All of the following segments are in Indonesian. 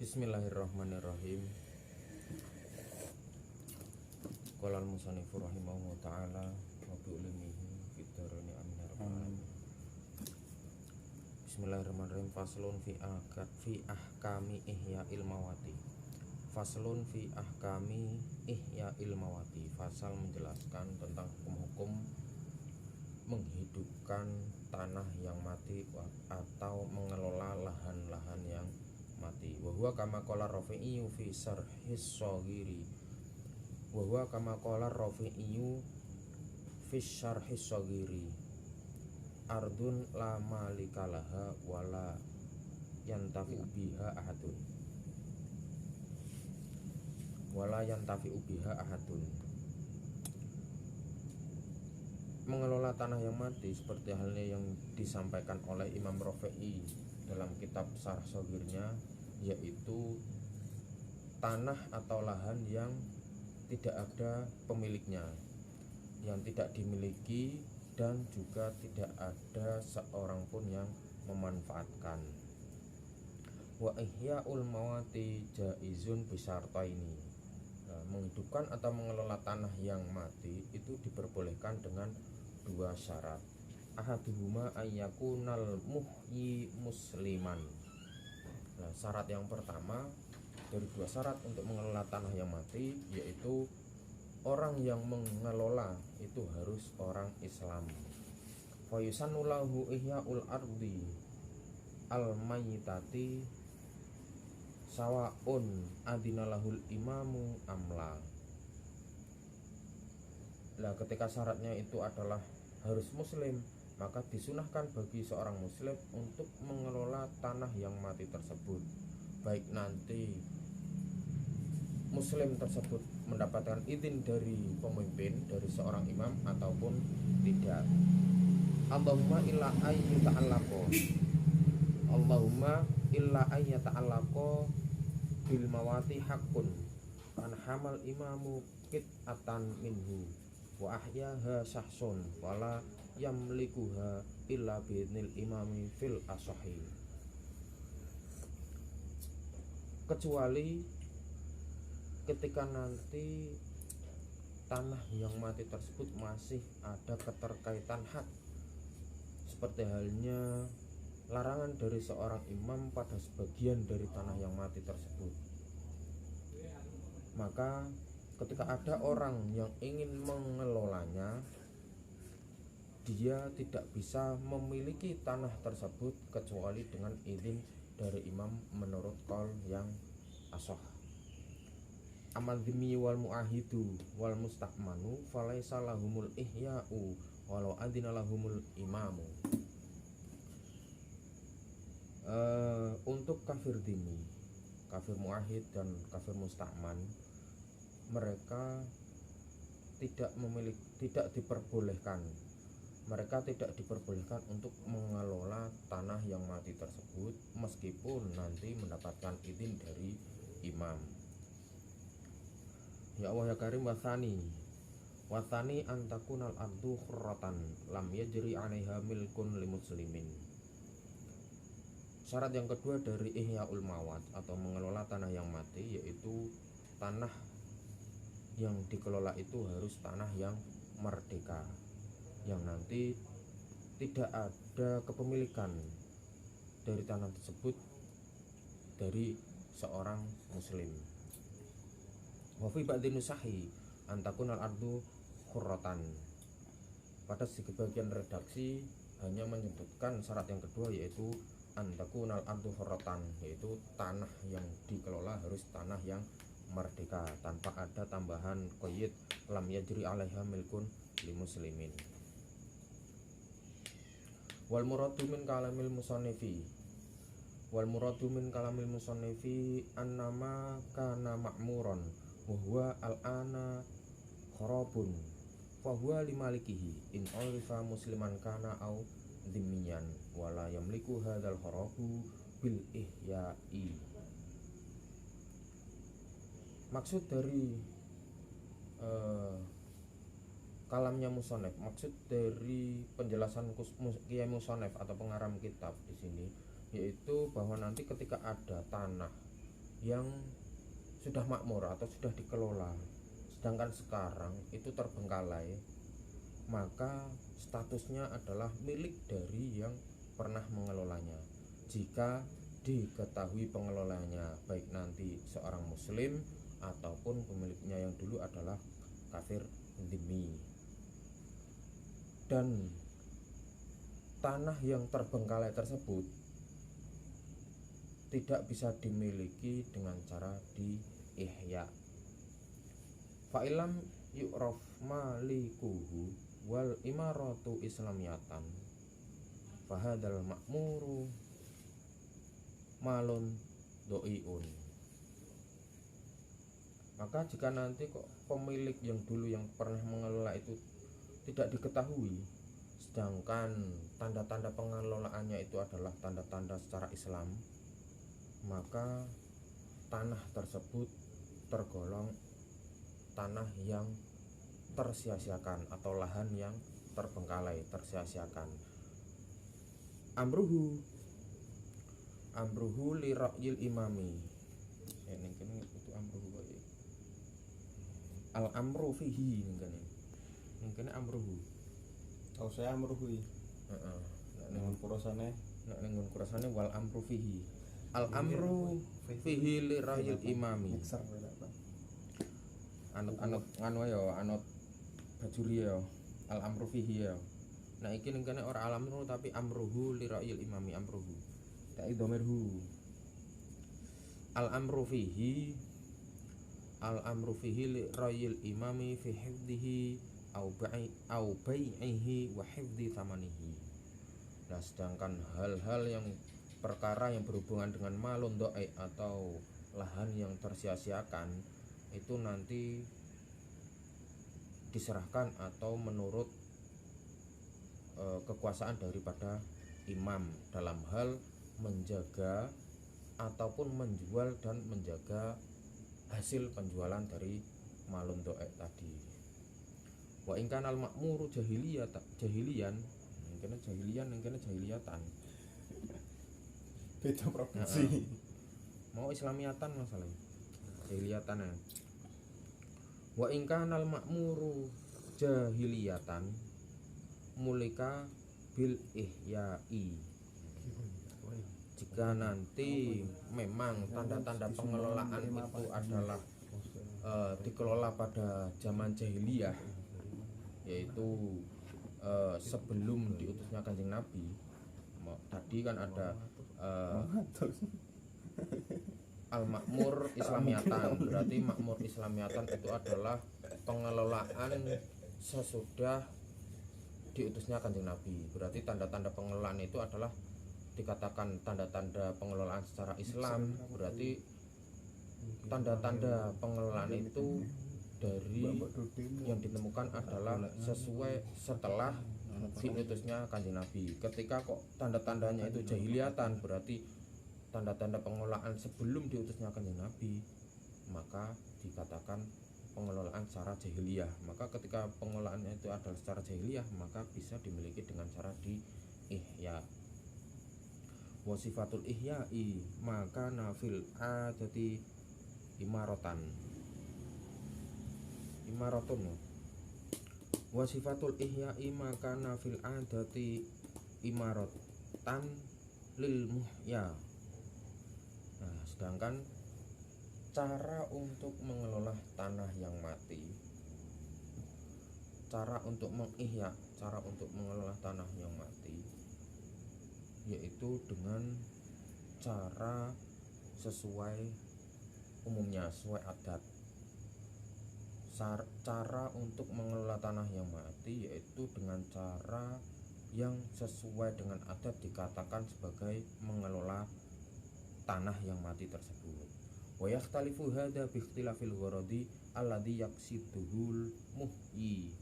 Bismillahirrahmanirrahim. Qala al-musannifu rahimahullahu ta'ala wa bi ulimihi fid dharani amin ya rabbal alamin. Bismillahirrahmanirrahim. Faslun fi ahkami ihya'il mawati. Faslun fi ahkami ihya'il mawati. Fasal menjelaskan tentang hukum-hukum menghidupkan tanah yang mati atau mengelola lahan-lahan yang mati. Wa huwa kama qala Rafi'i fi syarhis shaghiri. Wa huwa kama qala Rafi'i fi syarhis shaghiri. Ardun la malikalaha wala yantafi'u biha ahadun. Wala yantafi'u biha ahadun. Mengelola tanah yang mati seperti halnya yang disampaikan oleh Imam Rafi'i dalam kitab Syarh Shaghirnya, yaitu tanah atau lahan yang tidak ada pemiliknya, yang tidak dimiliki dan juga tidak ada seorang pun yang memanfaatkan. Wa ihya'ul mawati jaizun bisyartaini. Menghidupkan atau mengelola tanah yang mati itu diperbolehkan dengan dua syarat. Ahaduhuma ayyakunal muhyi musliman. Nah, syarat yang pertama dari dua syarat untuk mengelola tanah yang mati, yaitu orang yang mengelola itu harus orang Islam. Fa yusannu lahu ihya'ul ardi al mayyitati sawaun adinalahul imamu amla. Nah, ketika syaratnya itu adalah harus muslim, maka disunahkan bagi seorang muslim untuk mengelola tanah yang mati tersebut, baik nanti muslim tersebut mendapatkan izin dari pemimpin, dari seorang imam ataupun tidak. Allahumma illa ayyata'allaqo Allahumma illa ayyata'allaqo bil mawati haqqun an hamal imamu qit'atan minhu wa ahyaha syahsun wala yamlikuha illa bi'idnil imami fil asahi. Kecuali ketika nanti tanah yang mati tersebut masih ada keterkaitan hak, seperti halnya larangan dari seorang imam pada sebagian dari tanah yang mati tersebut, maka ketika ada orang yang ingin mengelolanya, dia tidak bisa memiliki tanah tersebut kecuali dengan izin dari imam menurut qaul yang ashah. Amadzimi wal muahidu wal musta'manu falaisa lahumul ihya'u walau adina lahumul imamu. Untuk kafir dini, kafir muahid dan kafir musta'man, mereka tidak diperbolehkan untuk mengelola tanah yang mati tersebut meskipun nanti mendapatkan izin dari imam. Ya Allah ya Karim. Wasani antakunal ardu khurratan lam yajri 'alaiha milkun limuslimin. Syarat yang kedua dari ihya'ul mawat atau mengelola tanah yang mati, yaitu tanah yang dikelola itu harus tanah yang merdeka, yang nanti tidak ada kepemilikan dari tanah tersebut dari seorang muslim. Wa fi ba'dhi nusahi antakunal ardu khurratan. Pada sebagian redaksi hanya menyebutkan syarat yang kedua, yaitu antakunal ardu khurratan, yaitu tanah yang dikelola harus tanah yang merdeka tanpa ada tambahan qayyid lam yajri 'alaiha milkun limuslimin. Wal muradu min kalamil musannifi annama kana ma'muran wa huwa al-ana kharabun fa huwa limalikihi in urifa musliman kana au dhimmiyan wala yamliku hadzal kharabu bil ihya'i. Maksud dari kalamnya musonef, maksud dari penjelasan Kiai Musonef atau pengarang kitab di sini, yaitu bahwa nanti ketika ada tanah yang sudah makmur atau sudah dikelola, sedangkan sekarang itu terbengkalai, maka statusnya adalah milik dari yang pernah mengelolanya. Jika diketahui pengelolanya baik nanti seorang muslim ataupun pemiliknya yang dulu adalah kafir dhimmi. Dan tanah yang terbengkalai tersebut tidak bisa dimiliki dengan cara diihya. Fa'ilam yu'raf malikuhu wal imaratu islamiyatan fahadal makmuru malun do'iun. Maka jika nanti kok pemilik yang dulu yang pernah mengelola itu tidak diketahui, sedangkan tanda-tanda pengelolaannya itu adalah tanda-tanda secara Islam, maka tanah tersebut tergolong tanah yang tersia-siakan atau lahan yang terbengkalai, tersia-siakan. Amruhu li ra'yil imami. Ning kene itu amruhu wae. Al amru fihi ning kene. Ning kene amruhu. Oh, saya amruhu. Heeh. Nek ning kurasane wal amru fihi. Al amru fihi li ra'yil imami. Anut nganu ya, anut bajuri ya. Al amru fihi ya. Nah iki ning kene ora al amru tapi amruhu li ra'yil imami amruhu. Tak domirhu. Al amru fihi li ra'yil imami fi hifdhihi au bai'ihi wa hifdhi thamanihi. Nah sedangkan hal-hal yang perkara yang berhubungan dengan malun do'ai atau lahan yang tersia-siakan itu nanti diserahkan atau menurut kekuasaan daripada imam dalam hal menjaga ataupun menjual dan menjaga hasil penjualan dari malun do'ek tadi. Wa ingkanal makmuru jahiliyan mungkin jahiliyatan beda provinsi. Mau islamiyatan masalahnya jahiliyatan ya. Wa ingkanal makmuru jahiliyatan mulika bil ihya'i. Jika nanti memang tanda-tanda pengelolaan itu adalah dikelola pada zaman jahiliyah, yaitu sebelum diutusnya Kanjeng Nabi. Tadi kan ada al-makmur islamiyatan, berarti makmur islamiyatan itu adalah pengelolaan sesudah diutusnya Kanjeng Nabi. Berarti tanda-tanda pengelolaan itu adalah dikatakan tanda-tanda pengelolaan secara Islam. Berarti tanda-tanda pengelolaan itu dari yang ditemukan adalah sesuai setelah diutusnya Kanjeng Nabi. Ketika kok tanda-tandanya itu jahiliyatan, berarti tanda-tanda pengelolaan sebelum diutusnya Kanjeng Nabi, maka dikatakan pengelolaan secara jahiliyah. Maka ketika pengelolaannya itu adalah secara jahiliyah, maka bisa dimiliki dengan cara di-ihya. Wasifatul ihya'i maka nafil adati imaratun. Wasifatul ihya'i maka nafil adati imaratan lil muhya. Nah, sedangkan cara untuk mengelola tanah yang mati, cara untuk mengelola tanah yang mati, yaitu dengan cara sesuai umumnya, sesuai adat. Cara untuk mengelola tanah yang mati yaitu dengan cara yang sesuai dengan adat dikatakan sebagai mengelola tanah yang mati tersebut. Wa yakhtalifu hadza bi ikhtilafil gharadi alladhi yaqsiduhul muhyi.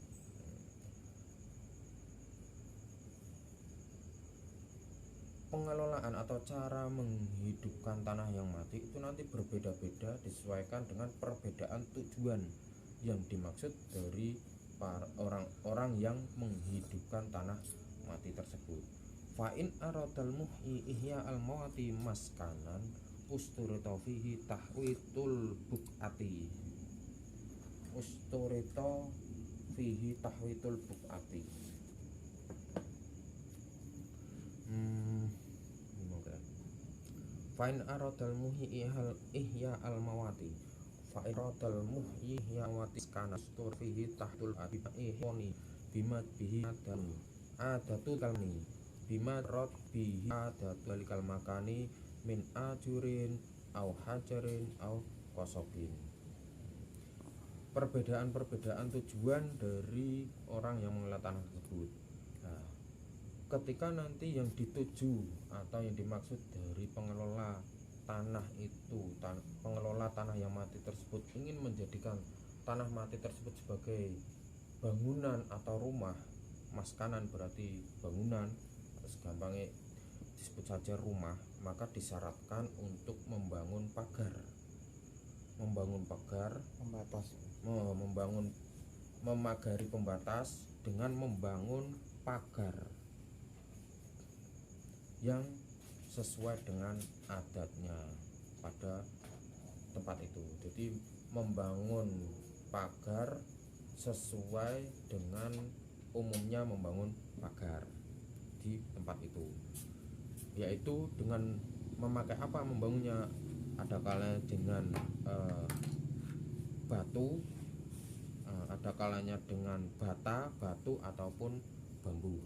Pengelolaan atau cara menghidupkan tanah yang mati itu nanti berbeda-beda disesuaikan dengan perbedaan tujuan yang dimaksud dari orang-orang yang menghidupkan tanah mati tersebut. Fa in aradal muhyi ihya al mawati maskanan usturita fihi tahwitul buqati. Usturita fihi tahwitul buqati. Fa'in aradal muhyi ihya al mawati. Fa'in aradal muhyi ihya mawati kana ustur fihi tahtul ihoni bima bihi adami adatu kalmi bima rod bihi adatu alikal makani min ajurin au hajarin au kosobin. Perbedaan-perbedaan tujuan dari orang yang mengelola tanah tersebut. Nah, ketika nanti yang dituju atau yang dimaksud dari pengelola tanah itu, pengelola tanah yang mati tersebut ingin menjadikan tanah mati tersebut sebagai bangunan atau rumah, maskanan berarti bangunan, segampangnya disebut saja rumah, maka disyaratkan untuk membangun pagar, memagari pembatas dengan membangun pagar yang sesuai dengan adatnya pada tempat itu. Jadi membangun pagar sesuai dengan umumnya membangun pagar di tempat itu, yaitu dengan memakai apa membangunnya, ada kalanya dengan batu, ada kalanya dengan bata, batu ataupun bambu.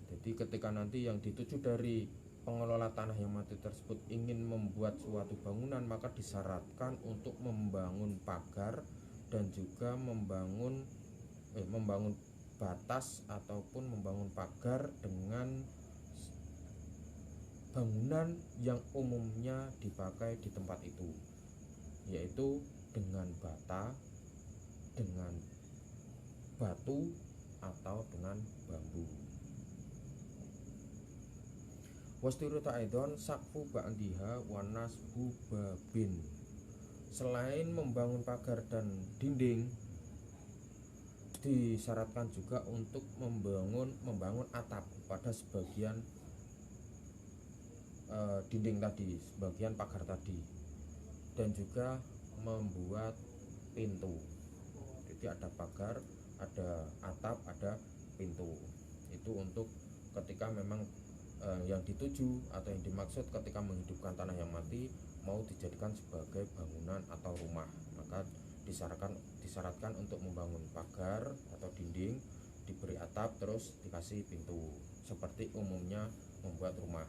Jadi ketika nanti yang dituju dari pengelola tanah yang mati tersebut ingin membuat suatu bangunan, maka disyaratkan untuk membangun pagar dan juga membangun batas ataupun membangun pagar dengan bangunan yang umumnya dipakai di tempat itu, yaitu dengan bata, dengan batu atau dengan bambu. Wastirita aidon sakfu ba'diha wa nasbu babin. Selain membangun pagar dan dinding, disyaratkan juga untuk membangun atap pada sebagian dinding tadi, sebagian pagar tadi, dan juga membuat pintu. Jadi ada pagar, ada atap, ada pintu. Itu untuk ketika memang yang dituju atau yang dimaksud ketika menghidupkan tanah yang mati mau dijadikan sebagai bangunan atau rumah, maka disyaratkan untuk membangun pagar atau dinding, diberi atap, terus dikasih pintu seperti umumnya membuat rumah.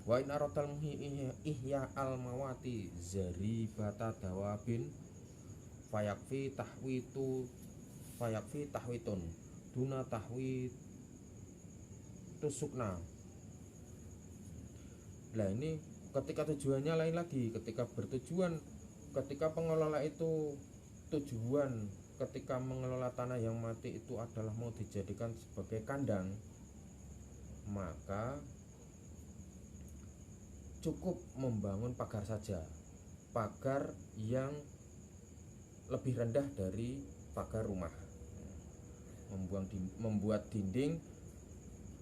Wa in aradal muhyi ihya al mawati zaribata dawabin fayakfi tahwitun duna tahwit tusukna. Nah ini ketika tujuannya lain lagi, ketika pengelola itu tujuan ketika mengelola tanah yang mati itu adalah mau dijadikan sebagai kandang, maka cukup membangun pagar saja, pagar yang lebih rendah dari pagar rumah, membuat dinding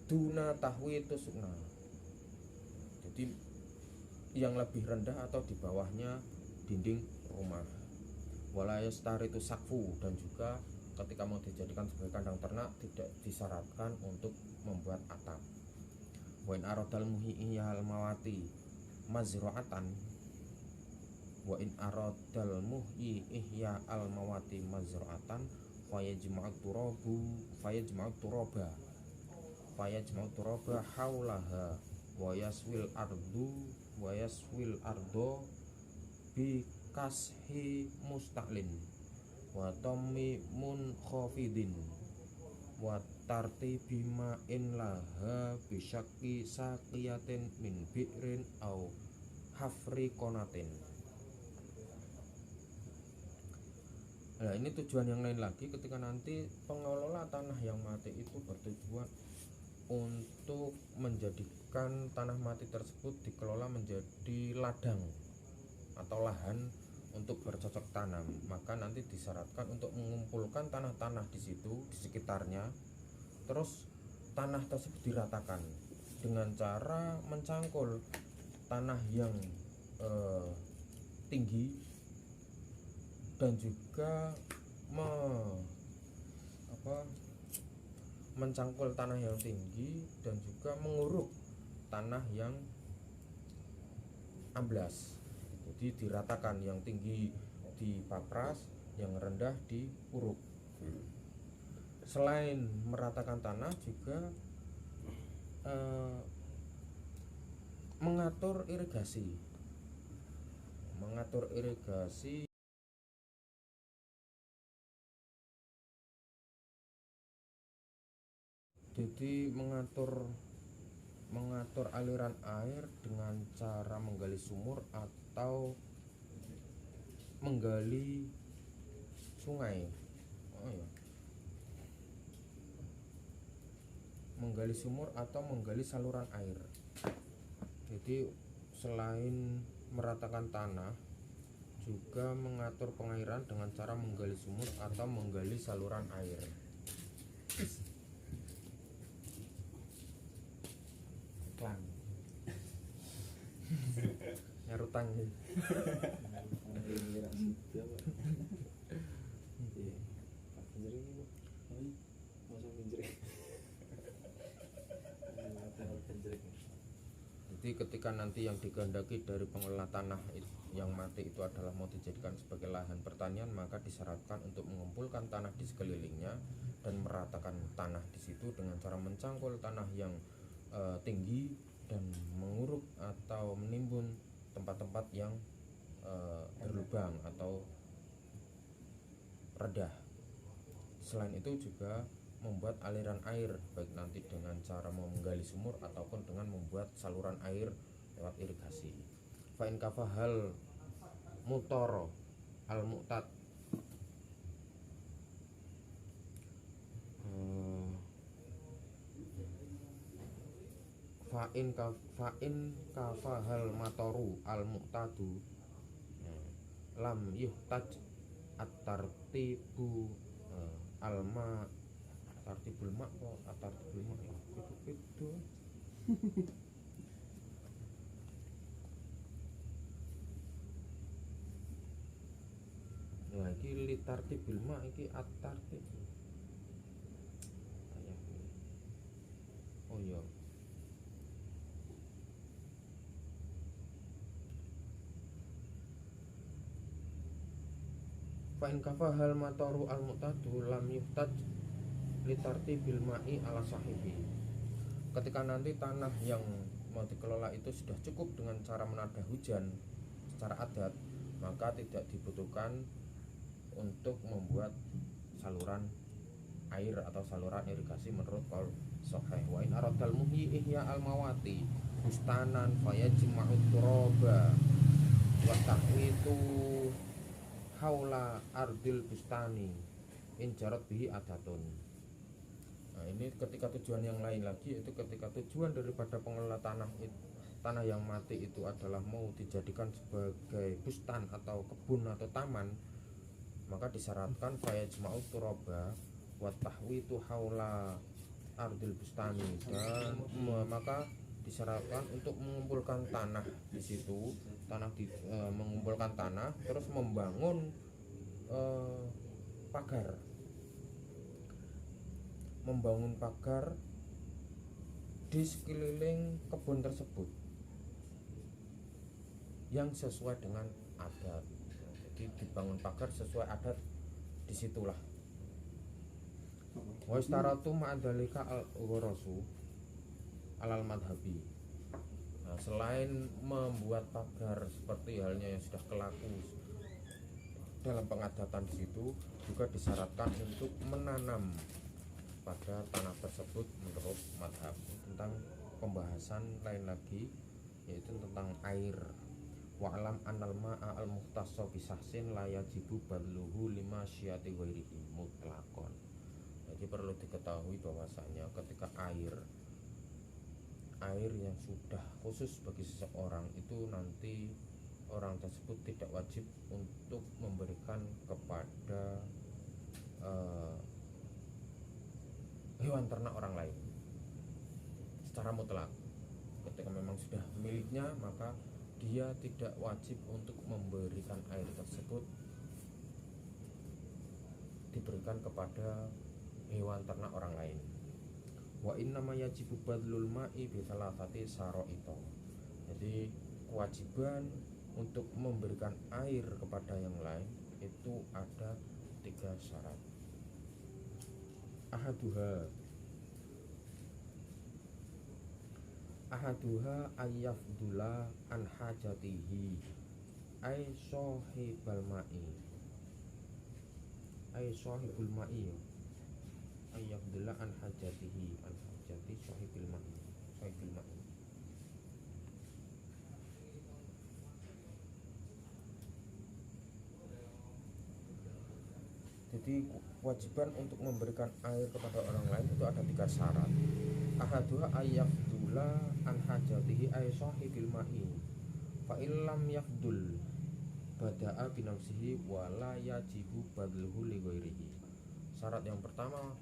duna tahwi tusukna, jadi yang lebih rendah atau di bawahnya dinding rumah. Wala yastaritu sakfu, dan juga ketika mau dijadikan sebagai kandang ternak tidak disyaratkan untuk membuat atap. Wa in aradal muhyi ihya al mawati mazra'atan wa in aradal muhyi ihya al mawati mazra'atan fayajma'u turaba haulaha wa yaswil ardo bi kashi mustaqlin wa tammi munkhafidin wa tartibi ma'in laha bisyaqi saqiyatin min bi'rin au hafri konatin. Nah ini tujuan yang lain lagi ketika nanti pengelola tanah yang mati itu bertujuan untuk menjadikan tanah mati tersebut dikelola menjadi ladang atau lahan untuk bercocok tanam, maka nanti disyaratkan untuk mengumpulkan tanah-tanah di situ, di sekitarnya, terus tanah tersebut diratakan dengan cara mencangkul tanah yang tinggi dan juga mencangkul tanah yang tinggi dan juga menguruk tanah yang amblas. Jadi diratakan, yang tinggi dipapras, yang rendah diuruk. Selain meratakan tanah juga mengatur irigasi. Jadi mengatur aliran air dengan cara menggali sumur atau menggali sungai. Menggali sumur atau menggali saluran air. Jadi selain meratakan tanah, juga mengatur pengairan dengan cara menggali sumur atau menggali saluran air. Iklan. Nyarutang. Jadi ketika nanti yang dikehendaki dari pengelola tanah yang mati itu adalah mau dijadikan sebagai lahan pertanian, maka disyaratkan untuk mengumpulkan tanah di sekelilingnya dan meratakan tanah di situ dengan cara mencangkul tanah yang tinggi dan menguruk atau menimbun tempat-tempat yang berlubang atau redah. Selain itu juga membuat aliran air, baik nanti dengan cara menggali sumur ataupun dengan membuat saluran air lewat irigasi. Fa'in kafahal mutoro al mu'tad, fa'in kafahal matoru al mu'tadu lam yuhtaj at-tartibu alma tartibul mak kok atartibul mak ya itu. Nah iki li tartibul mak iki at-tartib. Oh iya. Fa'in kafahal matoru al mu'tadu lam yuhtaj litartibil ma'i ala sahibi. Ketika nanti tanah yang mau dikelola itu sudah cukup dengan cara menada hujan secara adat, maka tidak dibutuhkan untuk membuat saluran air atau saluran irigasi menurut qaul sahih. Wa in aradal muhyi ihya al mawati bustanan fayajma'ut turaba wa tahwitu haula ardil bustani in jarat bihi adatun. Nah, ini ketika tujuan yang lain lagi, yaitu ketika tujuan daripada pengelola tanah yang mati itu adalah mau dijadikan sebagai bustan atau kebun atau taman, maka disyaratkan fayajma'ut turaba wa tahwitu haula ardil bustani, dan maka disyaratkan untuk mengumpulkan tanah di situ, mengumpulkan tanah terus membangun pagar di sekeliling kebun tersebut yang sesuai dengan adat. Jadi dibangun pagar sesuai adat disitulah. Wa istaratu ma'adhalika al-gharasu alal madhabi. Nah, selain membuat pagar seperti halnya yang sudah kelaku dalam pengadatan di situ, juga disyaratkan untuk menanam pada tanah tersebut menurut madhab. Tentang pembahasan lain lagi, yaitu tentang air. Wa'lam annal ma'a al muhtassa bisahsin la yajibu badluhu lima syiyati ghairihi mutlaqan. Jadi perlu diketahui bahwasanya ketika air yang sudah khusus bagi seseorang itu, nanti orang tersebut tidak wajib untuk memberikan kepada hewan ternak orang lain secara mutlak. Ketika memang sudah miliknya, maka dia tidak wajib untuk memberikan air tersebut diberikan kepada hewan ternak orang lain. Wa innama yajibu badlul ma'i bi thalathati syara'ita. Jadi kewajiban untuk memberikan air kepada yang lain itu ada 3 syarat. Ahaduha ayyafdula an hajatihi ay sahibul ma'i ayyafdula an hajati sahibul ma'i. Jadi kewajiban untuk memberikan air kepada orang lain itu ada 3 syarat. Ahaduha ayyafdula an hajatihi ay sahibil ma'i fa illam yafdul bada'a binafsihi wa la yajibu badluhu li ghairihi. Syarat yang pertama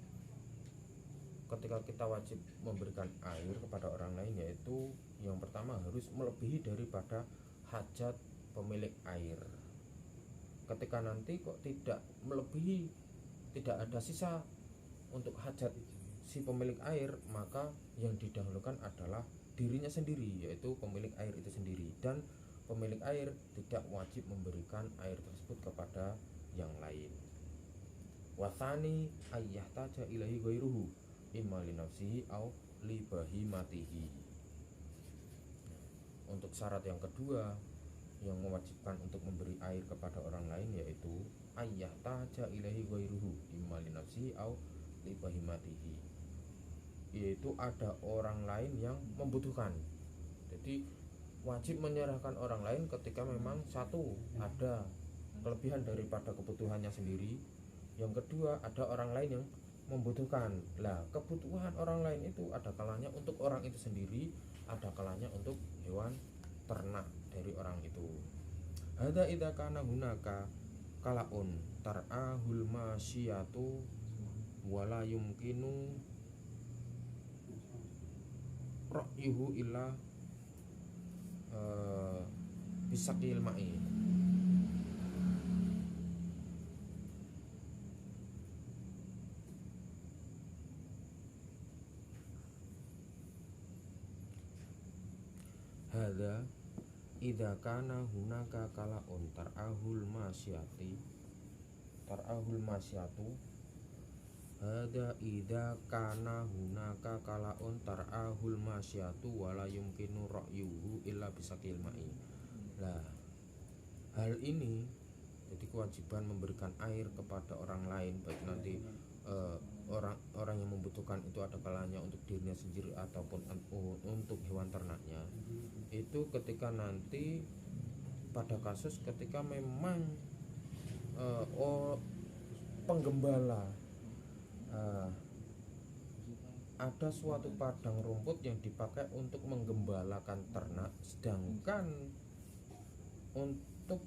ketika kita wajib memberikan air kepada orang lain, yaitu yang pertama harus melebihi daripada hajat pemilik air. Ketika nanti kok tidak melebihi, tidak ada sisa untuk hajat si pemilik air, maka yang didahulukan adalah dirinya sendiri, yaitu pemilik air itu sendiri, dan pemilik air tidak wajib memberikan air tersebut kepada yang lain. Wasani ayyahtaja ilahi ghairuhu imma li nafsihi au li bahimatihi. Untuk syarat yang kedua yang mewajibkan untuk memberi air kepada orang lain, yaitu ayyahtaja ilahi ghairuhu imma li nafsihi au li bahimatihi, yaitu ada orang lain yang membutuhkan. Jadi wajib menyerahkan orang lain ketika memang satu ada kelebihan daripada kebutuhannya sendiri, yang kedua ada orang lain yang membutuhkan. Lah, kebutuhan orang lain itu ada kalanya untuk orang itu sendiri, ada kalanya untuk hewan ternak dari orang itu. Hadza idza kana hunaka kalaun tar'ahul masyiyatu wala yumkinu ra'yuhu illa bisaqil ma'i. Hadza idza kana hunaka kalaun tar'ahul masyatu hadza idza kana hunaka kalaun tar'ahul masyatu wala yumkinu ra'yuhu illa bisaqil ma'i. Lah, hal ini jadi kewajiban memberikan air kepada orang lain, baik nanti orang yang membutuhkan itu ada kalanya untuk dirinya sendiri ataupun untuk hewan ternaknya, itu ketika nanti pada kasus ketika memang penggembala ada suatu padang rumput yang dipakai untuk menggembalakan ternak, sedangkan untuk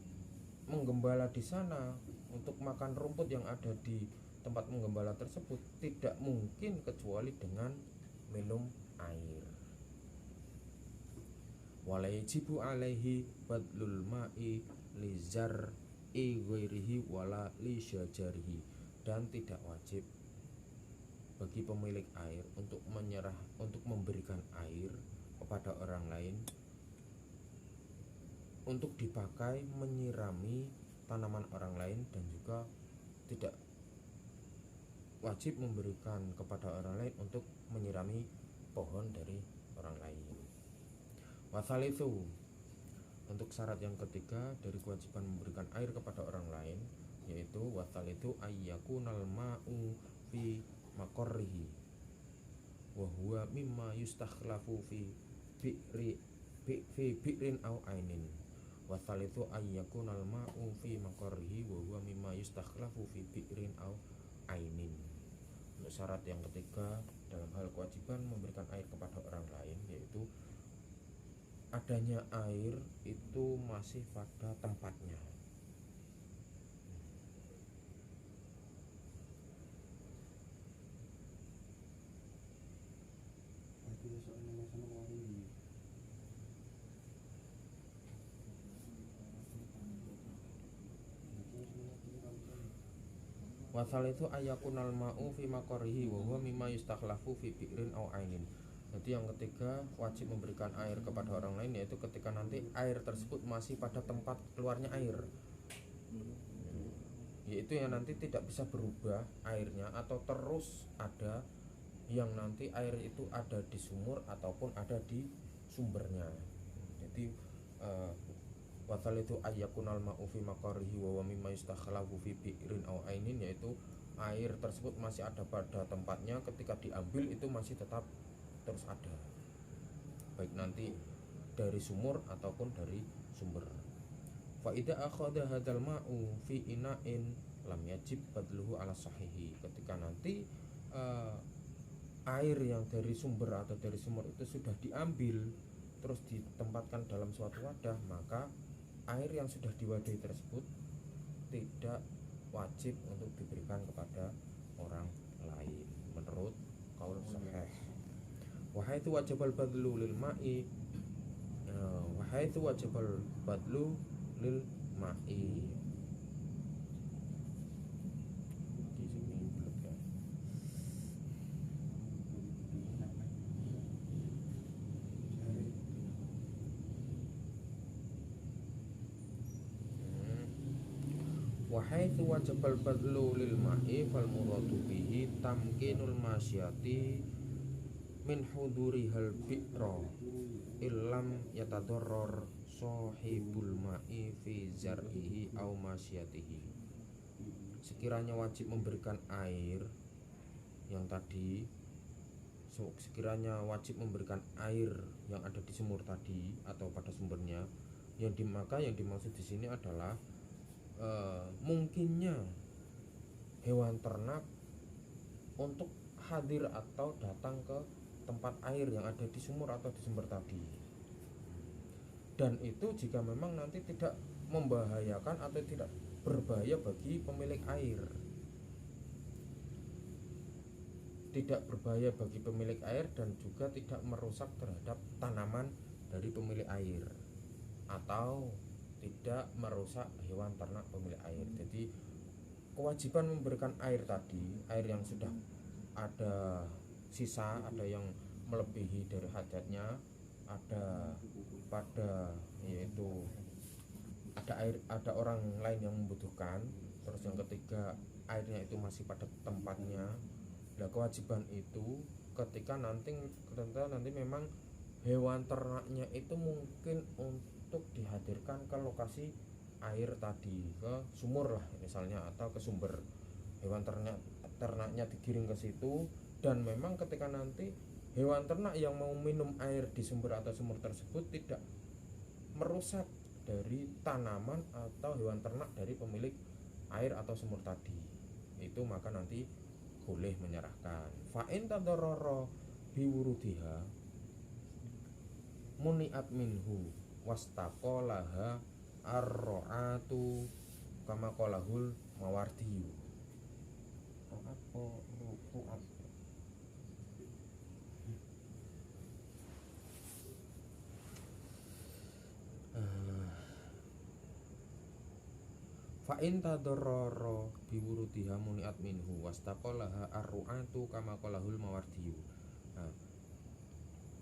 menggembala di sana untuk makan rumput yang ada di tempat menggembala tersebut tidak mungkin kecuali dengan minum air. Walajibu alaihi badlul ma'i li zar'i ghairihi wala li syajarihi, dan tidak wajib bagi pemilik air untuk memberikan air kepada orang lain untuk dipakai menyirami tanaman orang lain, dan juga tidak wajib memberikan kepada orang lain untuk menyirami pohon dari orang lain. Wasalitsu, untuk syarat yang ketiga dari kewajiban memberikan air kepada orang lain, yaitu wasalitsu ayyakunal ma'u fi maqarrihi wa huwa mimma yustakhlafu fi bi'rin aw ainin. Wasalitsu ayyakunal ma'u fi maqarrihi wa huwa mimma yustakhlafu fi bi'rin aw ainin. Untuk syarat yang ketiga dalam hal kewajiban memberikan air kepada orang lain, yaitu adanya air itu masih pada tempatnya. Wasal itu ayakunal ma'u fi maqarihi wa huwa mimma yustakhlafu fi bi'rin aw ainin. Jadi yang ketiga, wajib memberikan air kepada orang lain, yaitu ketika nanti air tersebut masih pada tempat keluarnya air, yaitu yang nanti tidak bisa berubah airnya, atau terus ada yang nanti air itu ada di sumur ataupun ada di sumbernya. Jadi wasal itu ayakunal ma'u fi maqarihi wa mimma yustakhlafu fi bi'rin aw ainin, yaitu air tersebut masih ada pada tempatnya, ketika diambil itu masih tetap terus ada, baik nanti dari sumur ataupun dari sumber. Fa idza akhadha hadzal ma'u fi ina'in lam yajib badluhu ala sahihi. Ketika nanti air yang dari sumber atau dari sumur itu sudah diambil terus ditempatkan dalam suatu wadah, maka air yang sudah diwadahi tersebut tidak wajib untuk diberikan kepada orang lain menurut qaul sahih. Wa haitsu wajibal badlu lil ma'i wa haitsu wajibal badlu lil ma'i. Wa haitsu wajibal badlu lil ma'i fal muradu bihi tamkinul masyati min hudurihal bi'ra illam yatadarrar sahibul ma'i fi zar'ihi aw masyatihi. Sekiranya wajib memberikan air yang tadi, sekiranya wajib memberikan air yang ada di sumur tadi atau pada sumbernya, maka yang dimaksud di sini adalah mungkinnya hewan ternak untuk hadir atau datang ke tempat air yang ada di sumur atau di sumber tadi, dan itu jika memang nanti tidak membahayakan atau tidak berbahaya bagi pemilik air, tidak berbahaya bagi pemilik air dan juga tidak merusak terhadap tanaman dari pemilik air atau tidak merusak hewan ternak pemilik air. Jadi kewajiban memberikan air tadi, air yang sudah ada sisa, ada yang melebihi dari hajatnya, ada pada yaitu ada orang lain yang membutuhkan, terus yang ketiga airnya itu masih pada tempatnya. Nah, kewajiban itu ketika nanti memang hewan ternaknya itu mungkin untuk dihadirkan ke lokasi air tadi, ke sumur lah misalnya atau ke sumber, hewan ternaknya digiring ke situ, dan memang ketika nanti hewan ternak yang mau minum air di sumber atau sumur tersebut tidak merusak dari tanaman atau hewan ternak dari pemilik air atau sumur tadi, itu maka nanti boleh menyerahkan. Fa'in tadarrara biwurudiha muni'at minhu wastaqolaha ar-ra'atu kama qalahul mawardiyu. Fa'in tadarrara biwurudiha muni'at minhu wastaqolaha ar-ru'atu kama qalahul mawardiyu.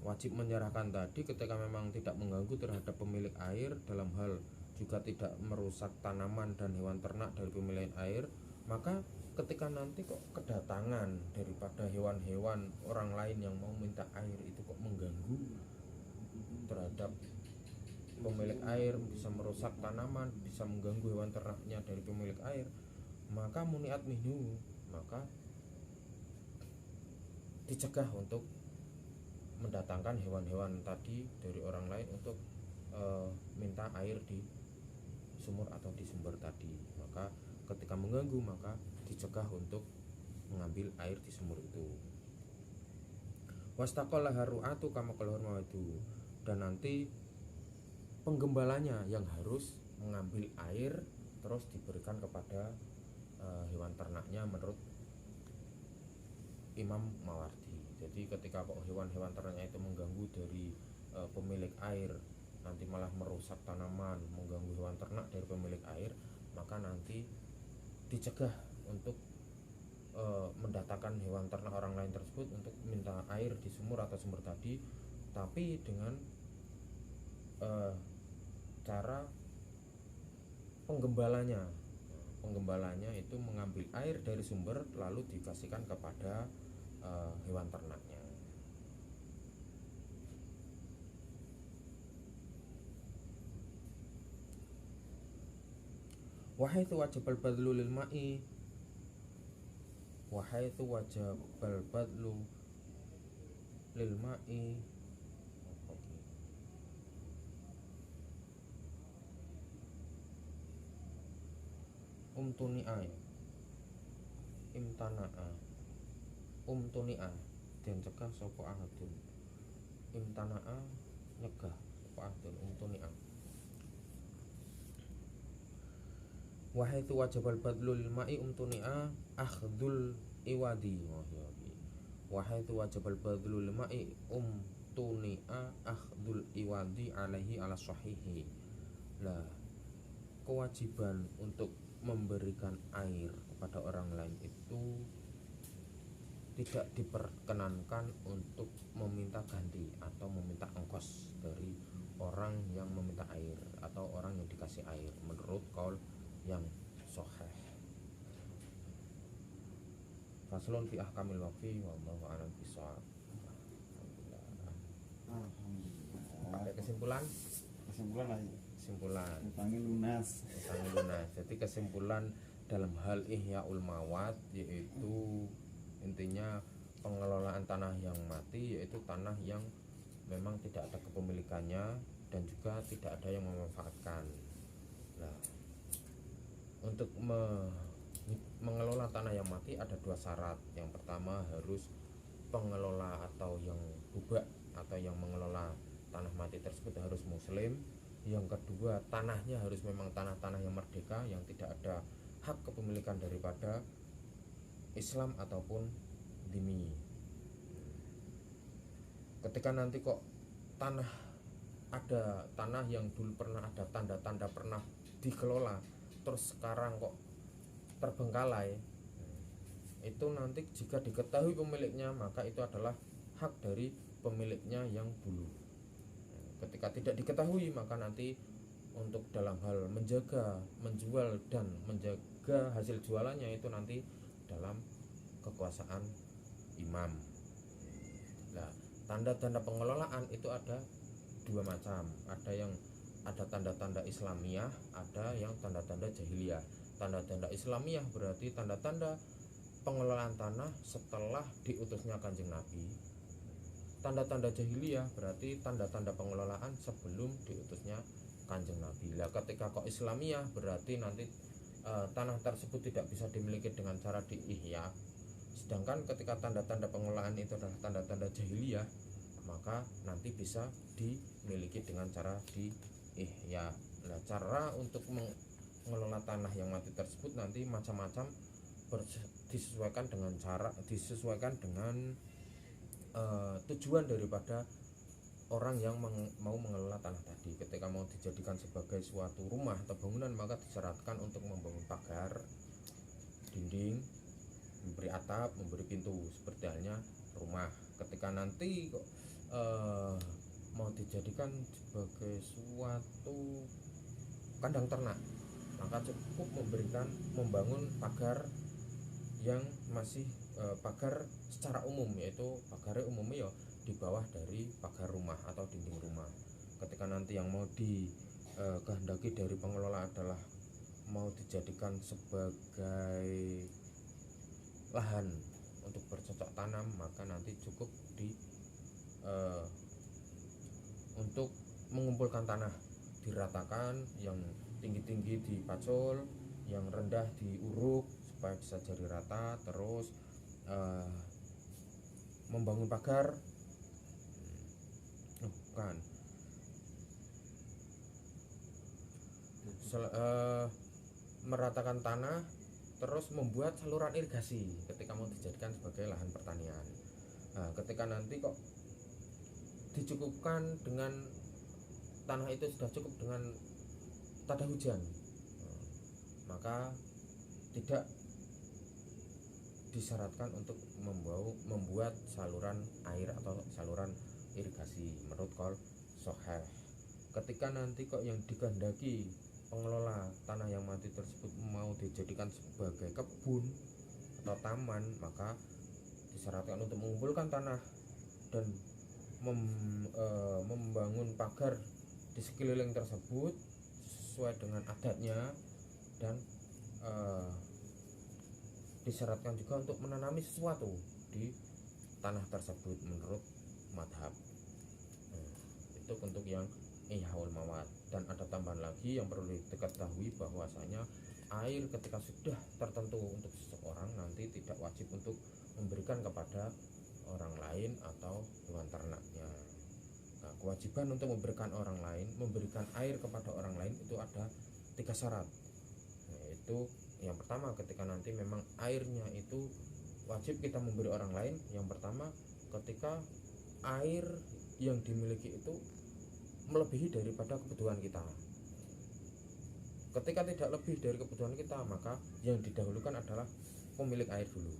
Wajib menyerahkan tadi ketika memang tidak mengganggu terhadap pemilik air, dalam hal juga tidak merusak tanaman dan hewan ternak dari pemilik air. Maka ketika nanti kok kedatangan daripada hewan-hewan orang lain yang mau minta air itu kok mengganggu terhadap pemilik air, bisa merusak tanaman, bisa mengganggu hewan ternaknya dari pemilik air, maka muniat minhu, maka dicegah untuk mendatangkan hewan-hewan tadi dari orang lain untuk minta air di sumur atau di sumber tadi. Maka ketika mengganggu maka dicegah untuk mengambil air di sumur itu. Wastaqalla haru'atu kama qalahur mawadu, dan nanti penggembalanya yang harus mengambil air terus diberikan kepada hewan ternaknya menurut Imam Mawardi. Jadi ketika kok hewan-hewan ternaknya itu mengganggu dari pemilik air, nanti malah merusak tanaman, mengganggu hewan ternak dari pemilik air, maka nanti dicegah untuk mendatangkan hewan ternak orang lain tersebut untuk minta air di sumur atau sumber tadi, tapi dengan cara penggembalanya itu mengambil air dari sumber lalu dikasihkan kepada hewan ternaknya. Wahaitsu wajibal badlu lil ma'i umtuni'a den cegah sapa ahadun, imtana'a nyegah sapa ahadun, umtuni'a. Wahaitsu wajibal badlu lil ma'i umtuni'a akhdul iwadi. Wahaitsu wajibal badlu lil ma'i umtuni'a akhdul iwadi alaihi ala sahihi. Lah, kewajiban untuk memberikan air kepada orang lain itu tidak diperkenankan untuk meminta ganti atau meminta ongkos dari orang yang meminta air atau orang yang dikasih air, menurut qaul yang sahih. Faslun fi ahkamil waqfi wallahu a'lam bishawab. Pakai kesimpulan utangnya lunas. Jadi kesimpulan dalam hal ihyaul mawat yaitu intinya pengelolaan tanah yang mati yaitu tanah yang memang tidak ada kepemilikannya dan juga tidak ada yang memanfaatkan. Nah, untuk mengelola tanah yang mati ada dua syarat. Yang pertama harus pengelola atau yang hubak atau yang mengelola tanah mati tersebut harus muslim. Yang kedua, tanahnya harus memang tanah-tanah yang merdeka yang tidak ada hak kepemilikan daripada Islam ataupun dhimmi. Ketika nanti kok ada tanah yang dulu pernah ada tanda-tanda pernah dikelola terus sekarang kok terbengkalai, itu nanti jika diketahui pemiliknya maka itu adalah hak dari pemiliknya yang dulu. Ketika tidak diketahui maka nanti untuk dalam hal menjaga, menjual dan menjaga hasil jualannya itu nanti dalam kekuasaan imam. Nah, tanda-tanda pengelolaan itu ada dua macam. Ada tanda-tanda Islamiyah, ada yang tanda-tanda jahiliyah. Tanda-tanda Islamiyah berarti tanda-tanda pengelolaan tanah setelah diutusnya Kanjeng Nabi. Tanda-tanda jahiliyah berarti tanda-tanda pengelolaan sebelum diutusnya Kanjeng Nabi. Lah ketika kok Islamiyah berarti nanti tanah tersebut tidak bisa dimiliki dengan cara diihya. Sedangkan ketika tanda-tanda pengelolaan itu adalah tanda-tanda jahiliyah, maka nanti bisa dimiliki dengan cara diihya. Nah, cara untuk mengelola tanah yang mati tersebut nanti macam-macam, disesuaikan dengan tujuan daripada orang yang mau mengelola tanah tadi. Ketika mau dijadikan sebagai suatu rumah atau bangunan maka disyaratkan untuk membangun pagar, dinding, memberi atap, memberi pintu, seperti halnya rumah. Ketika nanti mau dijadikan sebagai suatu kandang ternak maka cukup membangun pagar yang masih pagar secara umum, yaitu pagar umumnya ya di bawah dari pagar rumah atau dinding rumah. Ketika nanti yang mau dikehendaki dari pengelola adalah mau dijadikan sebagai lahan untuk bercocok tanam, maka nanti cukup untuk mengumpulkan tanah diratakan, yang tinggi-tinggi dipacul, yang rendah diuruk supaya bisa jadi rata, terus membangun pagar, meratakan tanah, terus membuat saluran irigasi ketika mau dijadikan sebagai lahan pertanian. Nah, ketika nanti kok dicukupkan dengan tanah itu sudah cukup dengan tanda hujan, maka tidak disyaratkan untuk membuat saluran air atau saluran irigasi menurut qaul shahih. Ketika nanti kok yang dikehendaki pengelola tanah yang mati tersebut mau dijadikan sebagai kebun atau taman, maka disyaratkan untuk mengumpulkan tanah dan membangun pagar di sekeliling tersebut sesuai dengan adatnya, dan disyaratkan juga untuk menanami sesuatu di tanah tersebut menurut madhab. Itu untuk yang ihyaul mawat. Dan ada tambahan lagi yang perlu diketahui bahwasanya air ketika sudah tertentu untuk seseorang nanti tidak wajib untuk memberikan kepada orang lain atau hewan ternaknya. Nah, kewajiban untuk memberikan air kepada orang lain itu ada 3 syarat. Yaitu yang pertama, ketika nanti memang airnya itu wajib kita memberi orang lain. Yang pertama, ketika air yang dimiliki itu melebihi daripada kebutuhan kita. Ketika tidak lebih dari kebutuhan kita, maka yang didahulukan adalah pemilik air dulu.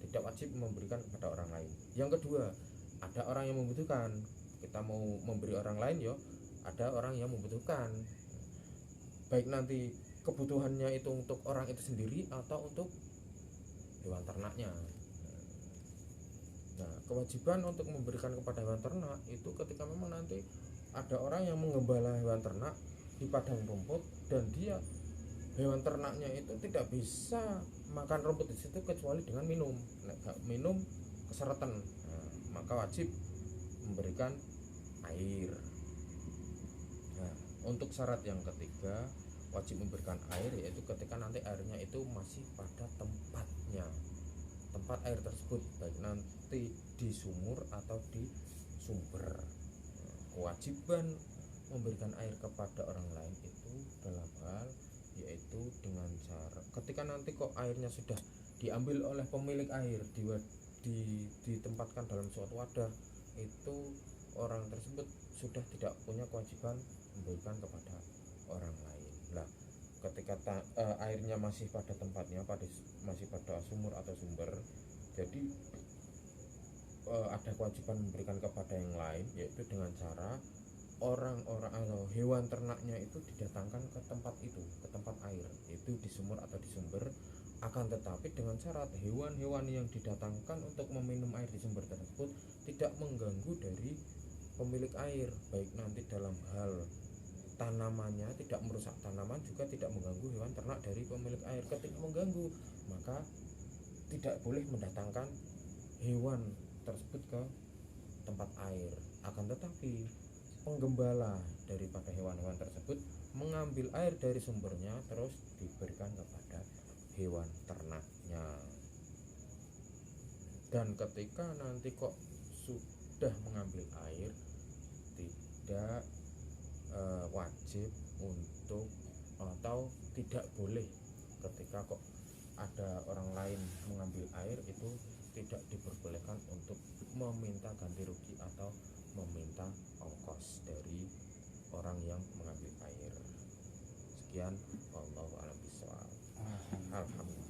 Tidak wajib memberikan kepada orang lain. Yang kedua, ada orang yang membutuhkan. Kita mau memberi orang lain, ada orang yang membutuhkan. Baik nanti kebutuhannya itu untuk orang itu sendiri atau untuk hewan ternaknya. Nah, kewajiban untuk memberikan kepada hewan ternak itu ketika memang nanti ada orang yang menggembala hewan ternak di padang rumput dan dia hewan ternaknya itu tidak bisa makan rumput di situ kecuali dengan minum. Nek gak minum keseretan. Nah, maka wajib memberikan air. Nah, untuk syarat yang ketiga, wajib memberikan air yaitu ketika nanti airnya itu masih pada tempatnya. Tempat air tersebut baik nanti di sumur atau di sumber. Kewajiban memberikan air kepada orang lain itu dalam hal yaitu dengan cara ketika nanti kok airnya sudah diambil oleh pemilik air ditempatkan dalam suatu wadah, itu orang tersebut sudah tidak punya kewajiban memberikan kepada orang lain. Nah, ketika airnya masih pada tempatnya, masih pada sumur atau sumber, jadi ada kewajiban memberikan kepada yang lain, yaitu dengan cara orang-orang atau hewan ternaknya itu didatangkan ke tempat itu, ke tempat air, itu di sumur atau di sumber. Akan tetapi dengan syarat hewan-hewan yang didatangkan untuk meminum air di sumber tersebut tidak mengganggu dari pemilik air, baik nanti dalam hal tanamannya tidak merusak tanaman, juga tidak mengganggu hewan ternak dari pemilik air. Ketika mengganggu, maka tidak boleh mendatangkan hewan tersebut ke tempat air. Akan tetapi penggembala daripada hewan-hewan tersebut mengambil air dari sumbernya terus diberikan kepada hewan ternaknya. Dan ketika nanti kok sudah mengambil air, tidak wajib untuk atau tidak boleh ketika kok ada orang lain mengambil air itu tidak diperbolehkan untuk meminta ganti rugi atau meminta ongkos dari orang yang mengambil air. Sekian, wallahu a'lam bishawab. Alhamdulillah.